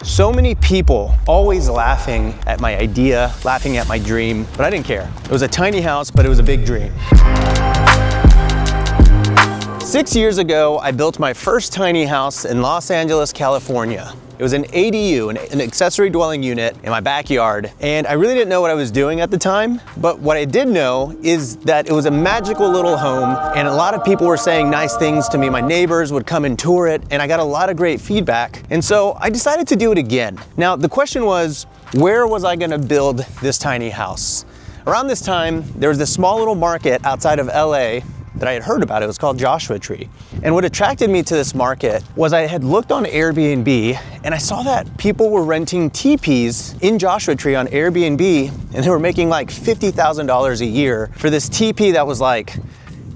So many people always laughing at my idea, laughing at my dream, but I didn't care. It was a tiny house, but it was a big dream. 6 years ago, I built my first tiny house in Los Angeles, California. It was an ADU, an accessory dwelling unit in my backyard. And I really didn't know what I was doing at the time, but what I did know is that it was a magical little home and a lot of people were saying nice things to me. My neighbors would come and tour it and I got a lot of great feedback. And so I decided to do it again. Now, the question was, where was I gonna build this tiny house? Around this time, there was this small little market outside of LA that I had heard about. It was called Joshua Tree. And what attracted me to this market was I had looked on Airbnb and I saw that people were renting teepees in Joshua Tree on Airbnb and they were making like $50,000 a year for this teepee that was like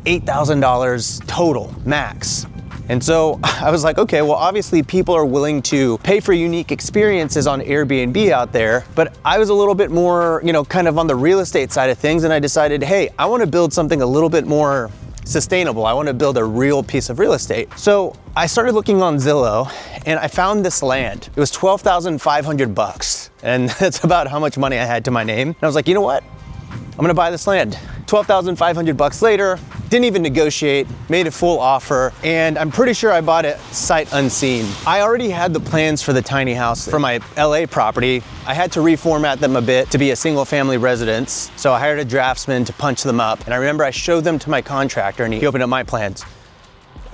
$8,000 total max. And so I was like, okay, well, obviously people are willing to pay for unique experiences on Airbnb out there, but I was a little bit more, kind of on the real estate side of things. And I decided, hey, I want to build something a little bit more sustainable. I want to build a real piece of real estate. So I started looking on Zillow and I found this land. It was $12,500 and that's about how much money I had to my name. And I was like, you know what? I'm gonna buy this land. $12,500 later, didn't even negotiate, made a full offer, and I'm pretty sure I bought it sight unseen. I already had the plans for the tiny house for my LA property. I had to reformat them a bit to be a single family residence, so I hired a draftsman to punch them up. And I remember I showed them to my contractor and he opened up my plans.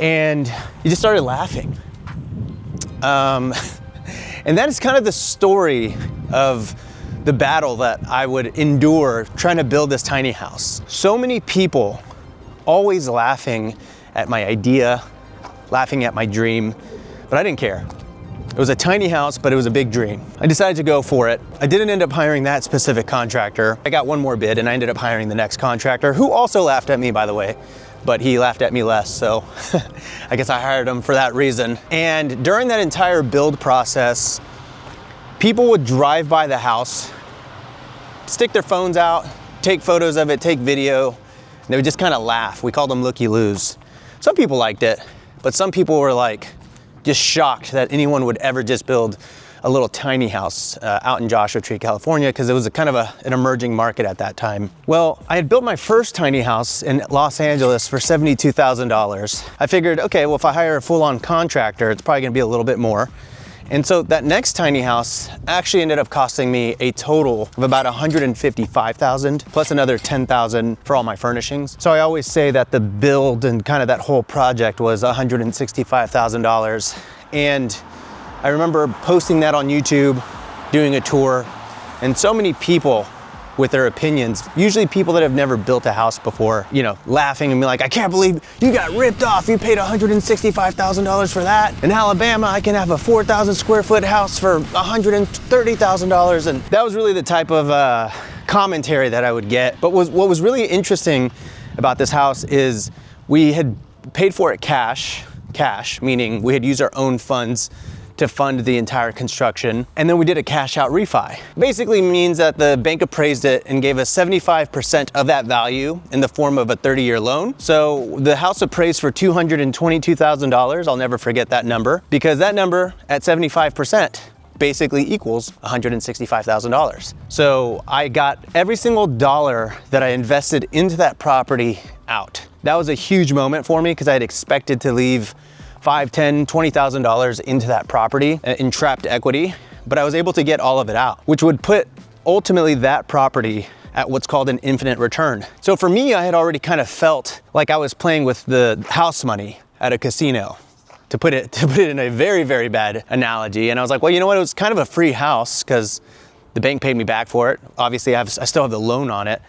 And he just started laughing. And that is kind of the story of the battle that I would endure trying to build this tiny house. So many people always laughing at my idea, laughing at my dream, but I didn't care. It was a tiny house, but it was a big dream. I decided to go for it. I didn't end up hiring that specific contractor. I got one more bid and I ended up hiring the next contractor, who also laughed at me, by the way, but he laughed at me less, so I guess I hired him for that reason. And during that entire build process, people would drive by the house, stick their phones out, take photos of it, take video, and they would just kind of laugh. We called them looky-loos. Some people liked it, but some people were like just shocked that anyone would ever just build a little tiny house out in Joshua Tree, California, because it was a kind of an emerging market at that time. Well, I had built my first tiny house in Los Angeles for $72,000. I figured, okay, well, if I hire a full-on contractor, it's probably gonna be a little bit more. And so that next tiny house actually ended up costing me a total of about $155,000 plus another $10,000 for all my furnishings. So I always say that the build and kind of that whole project was $165,000. And I remember posting that on YouTube, doing a tour, and so many people with their opinions, usually people that have never built a house before, laughing and be like, I can't believe you got ripped off. You paid $165,000 for that. In Alabama, I can have a 4,000 square foot house for $130,000. And that was really the type of commentary that I would get. But what was really interesting about this house is we had paid for it cash, meaning we had used our own funds to fund the entire construction. And then we did a cash out refi. Basically means that the bank appraised it and gave us 75% of that value in the form of a 30-year loan. So the house appraised for $222,000. I'll never forget that number, because that number at 75% basically equals $165,000. So I got every single dollar that I invested into that property out. That was a huge moment for me because I had expected to leave $5,000, $10,000, $20,000 into that property in trapped equity, but I was able to get all of it out, which would put ultimately that property at what's called an infinite return. So for me, I had already kind of felt like I was playing with the house money at a casino, to put it in a very, very bad analogy. And I was like, well, you know what? It was kind of a free house because the bank paid me back for it. Obviously, I still have the loan on it.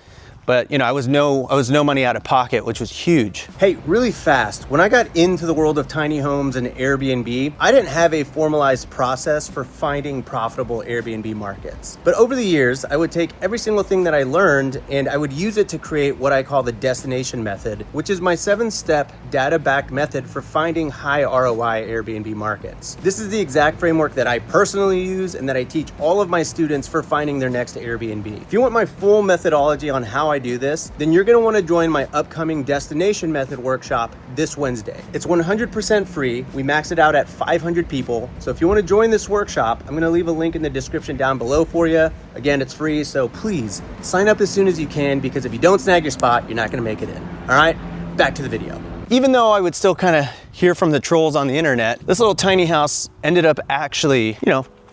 But I was no money out of pocket, which was huge. Hey, really fast, when I got into the world of tiny homes and Airbnb, I didn't have a formalized process for finding profitable Airbnb markets. But over the years, I would take every single thing that I learned and I would use it to create what I call the destination method, which is my 7-step data-backed method for finding high ROI Airbnb markets. This is the exact framework that I personally use and that I teach all of my students for finding their next Airbnb. If you want my full methodology on how I I do this, then you're gonna wanna join my upcoming Destination Method workshop this Wednesday. It's 100% free. We max it out at 500 people. So if you wanna join this workshop, I'm gonna leave a link in the description down below for you. Again, it's free, so please sign up as soon as you can, because if you don't snag your spot, you're not gonna make it in. All right, back to the video. Even though I would still kind of hear from the trolls on the internet, this little tiny house ended up actually,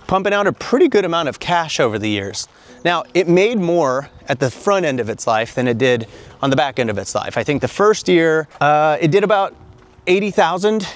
pumping out a pretty good amount of cash over the years. Now, it made more at the front end of its life than it did on the back end of its life. I think the first year, it did about 80,000.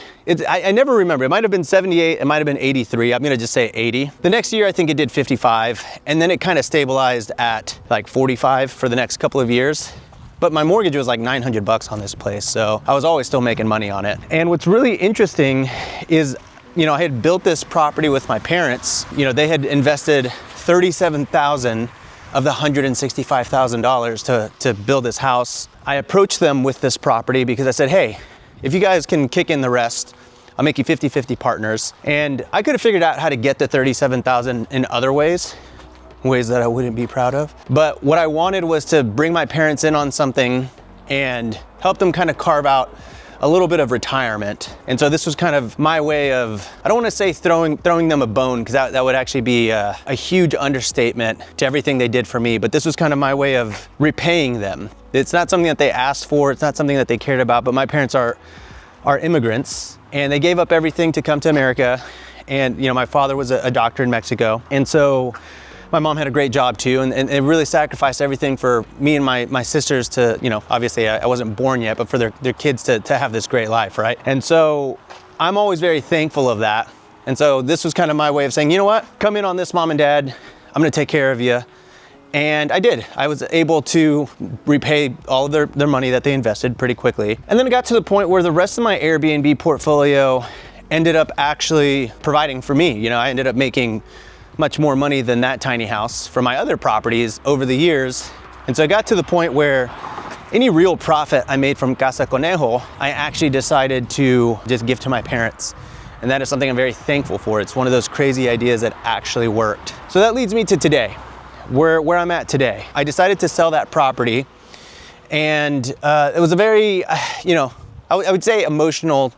I never remember, it might've been 78, it might've been 83, I'm gonna just say 80. The next year, I think it did 55, and then it kind of stabilized at like 45 for the next couple of years. But my mortgage was like 900 bucks on this place, so I was always still making money on it. And what's really interesting is, I had built this property with my parents. They had invested $37,000 of the $165,000 to build this house. I approached them with this property because I said, hey, if you guys can kick in the rest, I'll make you 50-50 partners. And I could have figured out how to get the $37,000 in other ways that I wouldn't be proud of. But what I wanted was to bring my parents in on something and help them kind of carve out a little bit of retirement. And so this was kind of my way of, I don't want to say throwing them a bone, because that would actually be a huge understatement to everything they did for me, but this was kind of my way of repaying them. It's not something that they asked for, it's not something that they cared about, but my parents are immigrants, and they gave up everything to come to America. And my father was a doctor in Mexico, and so my mom had a great job too, and they really sacrificed everything for me and my sisters to, obviously I wasn't born yet, but for their kids to have this great life, right? And so I'm always very thankful of that. And so this was kind of my way of saying, you know what, come in on this, mom and dad, I'm gonna take care of you. And I did. I was able to repay all of their money that they invested pretty quickly. And then it got to the point where the rest of my Airbnb portfolio ended up actually providing for me. I ended up making much more money than that tiny house for my other properties over the years. And so I got to the point where any real profit I made from Casa Conejo, I actually decided to just give to my parents. And that is something I'm very thankful for. It's one of those crazy ideas that actually worked. So that leads me to today, where I'm at today. I decided to sell that property, and it was a very, I would say emotional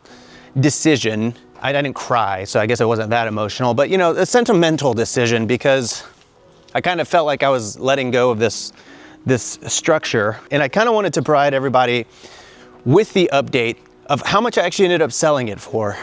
decision. I didn't cry, so I guess it wasn't that emotional, but a sentimental decision, because I kind of felt like I was letting go of this structure, and I kind of wanted to provide everybody with the update of how much I actually ended up selling it for.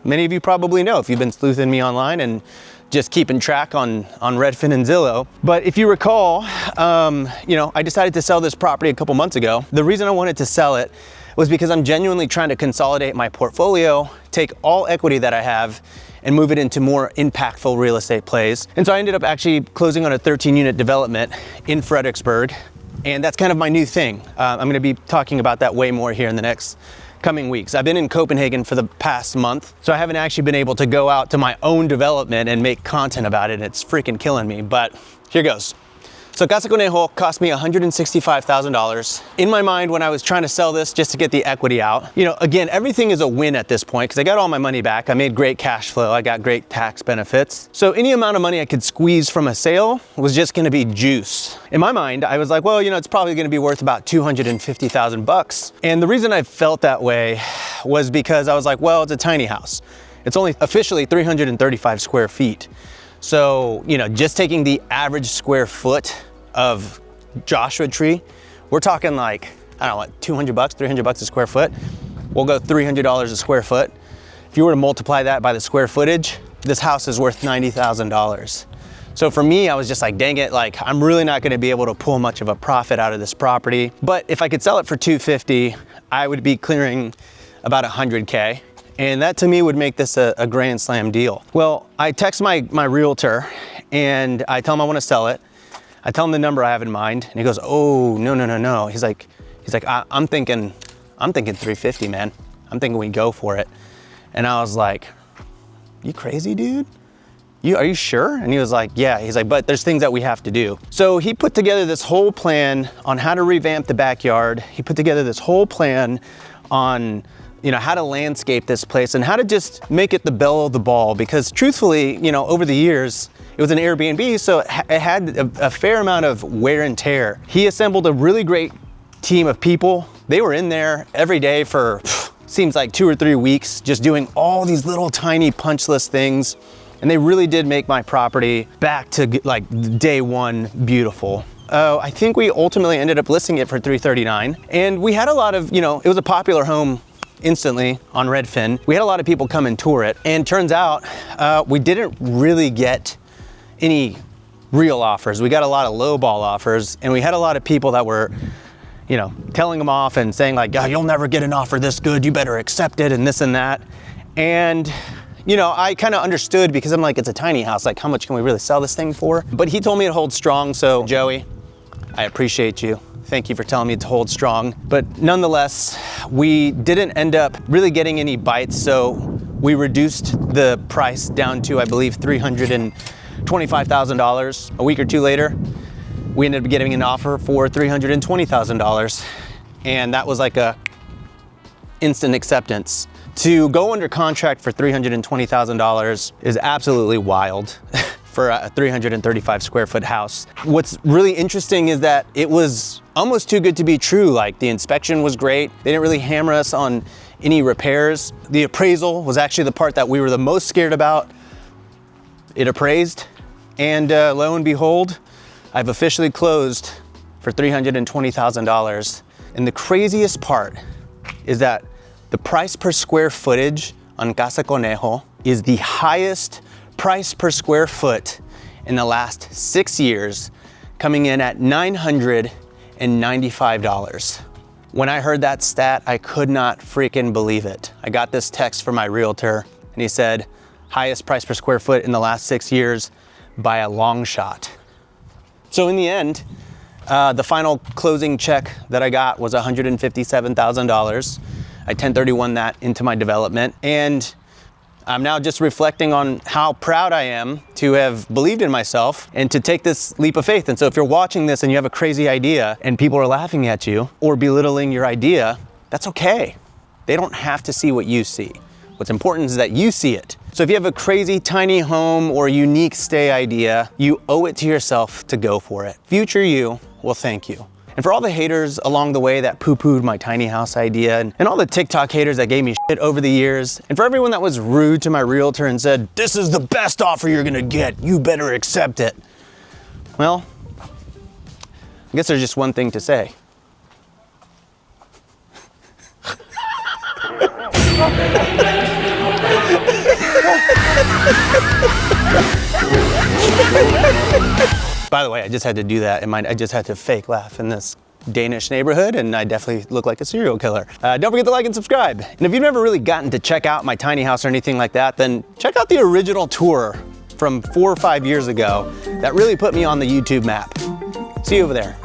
Many of you probably know if you've been sleuthing me online and just keeping track on Redfin and Zillow. But if you recall, I decided to sell this property a couple months ago. The reason I wanted to sell it was because I'm genuinely trying to consolidate my portfolio, take all equity that I have, and move it into more impactful real estate plays. And so I ended up actually closing on a 13-unit development in Fredericksburg, and that's kind of my new thing. I'm gonna be talking about that way more here in the next coming weeks. I've been in Copenhagen for the past month, so I haven't actually been able to go out to my own development and make content about it, and it's freaking killing me, but here goes. So Casa Conejo cost me $165,000. In my mind, when I was trying to sell this just to get the equity out, again, everything is a win at this point because I got all my money back. I made great cash flow. I got great tax benefits. So any amount of money I could squeeze from a sale was just gonna be juice. In my mind, I was like, well, it's probably gonna be worth about 250,000 bucks. And the reason I felt that way was because I was like, well, it's a tiny house. It's only officially 335 square feet. So, just taking the average square foot of Joshua Tree, we're talking like, I don't know, what, 200 bucks, 300 bucks a square foot. We'll go $300 a square foot. If you were to multiply that by the square footage, this house is worth $90,000. So for me, I was just like, dang it, like I'm really not gonna be able to pull much of a profit out of this property. But if I could sell it for $250, I would be clearing about 100K. And that to me would make this a grand slam deal. Well, I text my realtor and I tell him I wanna sell it. I tell him the number I have in mind, and he goes, oh, no. He's like, I'm thinking 350, man. I'm thinking we go for it. And I was like, you crazy, dude? Are you sure? And he was like, yeah. He's like, but there's things that we have to do. So he put together this whole plan on how to revamp the backyard. He put together this whole plan on you know, how to landscape this place and how to just make it the belle of the ball, because truthfully, you know, over the years, it was an Airbnb, so it had a fair amount of wear and tear. He assembled a really great team of people. They were in there every day for, seems like 2 or 3 weeks, just doing all these little tiny punch list things. And they really did make my property back to like day one beautiful. I think we ultimately ended up listing it for $339. And we had a lot of, you know, it was a popular home instantly on Redfin. We had a lot of people come and tour it. And turns out we didn't really get any real offers. We got a lot of lowball offers, and we had a lot of people that were, you know, telling them off and saying like, oh, you'll never get an offer this good, you better accept it, and this and that. And you know, I kind of understood, because I'm like, it's a tiny house, like how much can we really sell this thing for? But he told me to hold strong, so Joey, I appreciate you. Thank you for telling me to hold strong. But nonetheless, we didn't end up really getting any bites, so we reduced the price down to, I believe, $325,000. A week or two later, we ended up getting an offer for $320,000. And that was like a instant acceptance. To go under contract for $320,000 is absolutely wild for a 335 square foot house. What's really interesting is that it was almost too good to be true. Like, the inspection was great. They didn't really hammer us on any repairs. The appraisal was actually the part that we were the most scared about. It appraised, and lo and behold, I've officially closed for $320,000. And the craziest part is that the price per square footage on Casa Conejo is the highest price per square foot in the last 6 years, coming in at $995. When I heard that stat, I could not freaking believe it. I got this text from my realtor, and he said, highest price per square foot in the last 6 years by a long shot. So in the end, the final closing check that I got was $157,000. I 1031 that into my development, and I'm now just reflecting on how proud I am to have believed in myself and to take this leap of faith. And so if you're watching this and you have a crazy idea and people are laughing at you or belittling your idea, that's okay. They don't have to see what you see. What's important is that you see it. So if you have a crazy tiny home or unique stay idea, you owe it to yourself to go for it. Future you will thank you. And for all the haters along the way that poo-pooed my tiny house idea, and all the TikTok haters that gave me shit over the years, and for everyone that was rude to my realtor and said, this is the best offer you're gonna get, you better accept it. Well, I guess there's just one thing to say. By the way, I just had to do that in I just had to fake laugh in this Danish neighborhood, and I definitely look like a serial killer. Don't forget to like and subscribe. And if you've never really gotten to check out my tiny house or anything like that, then check out the original tour from 4 or 5 years ago that really put me on the YouTube map. See you over there.